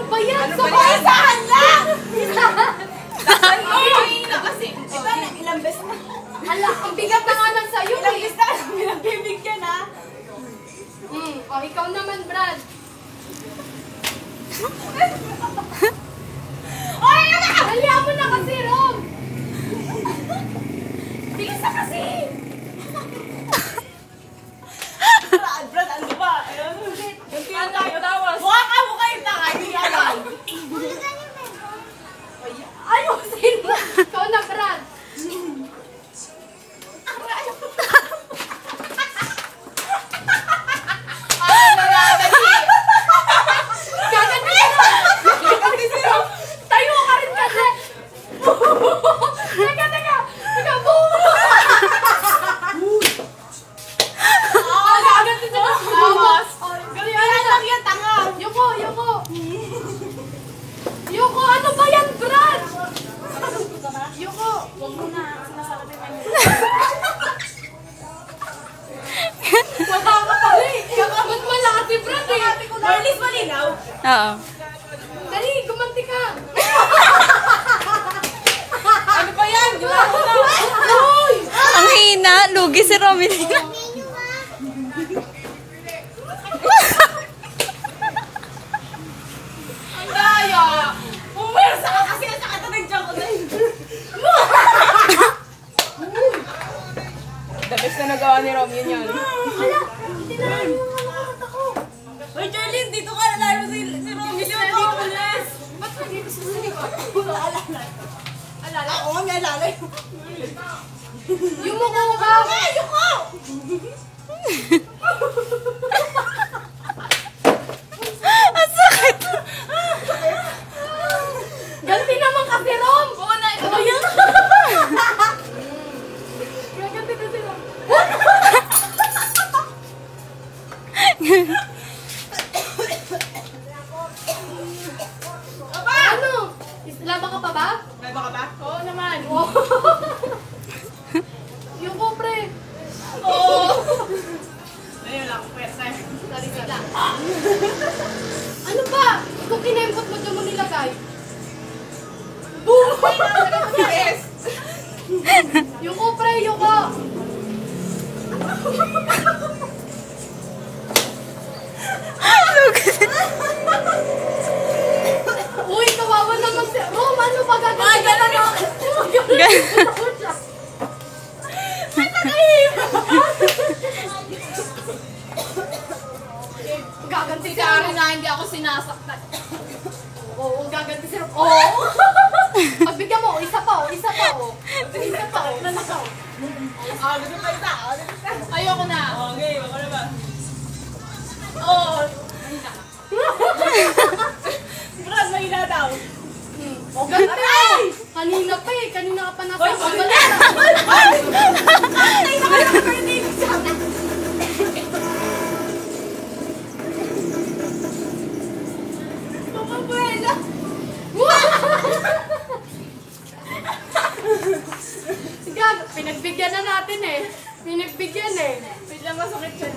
ba yan? Ano ba yan? Isahan lang! Ay, na kasi. Ito, ilang beses na. Hala, ang bigat na nga lang sa'yo. Ilang beses na pinagbibigyan, ha? O, ikaw naman, Brad. Oy, haliya mo na kasi, Rom. Bilis na kasi. Brad, ano ba? Yung tawas. Mukha yung tanga. Hindi alam. Ayusin mo. Ikaw na, Brad. Tayo ka rin kasi. Teka. Gaganti siya. Tapos. Ganyan lang yan, tanga. Yoko, ano ba yan, Brad? Yoko, huwag mo na. Sinasabi mo niya. Makakapali. Ba't malaki si Brad eh? Marlies, malinaw? Oo. Dali, gumanti ka. Ano ba yan? Uy! Ang hina, lugi si Romilly. Ang daya. Pumersa ka kasi sa katanagdyan ko na yun. The best na nagawa ni Rom, yun yun. Hala, hindi na lang yung mata ko. Uy, Charlene, dito ka. Nalala mo si Rom. Hindi mo ulit. Ba't nandito sa likod? Alala? Oo, may alala yun. Yumuko ka! Yuko! Ang sakit. Ganti naman kasi, Rom! Oo na, ito ba yan? Ganti kasi, Rom. Ano? Laban ka pa ba? May baka ba? Oo naman. Yung ko, pre. Oo. Ayun lang, pwesta. Sorry lang. Ano ba? Kung kinempot mo dyan mo nilagay. Boom! Yes! Yung ko, pre. Yung ko. Uy, kawawa naman si Rom. Ano ba gagawin? Ay, gano'n ako. Gaganti Si Karen na hindi ako sinasaktan. Oo, gaganti si Rom. Oo! Pagbigyan mo, isa pa. Isa pa. Nanakaw. Gusto pa isa. Ayoko na. Okay, ako na ba? Oo. Brad, mahina daw. O, ganti. Kanina pa eh. Kanina ka pa nasa. Ay, Pamabuela. Gag, pinagbigyan na natin eh. Pinagbigyan eh. Wait lang, masakit siya.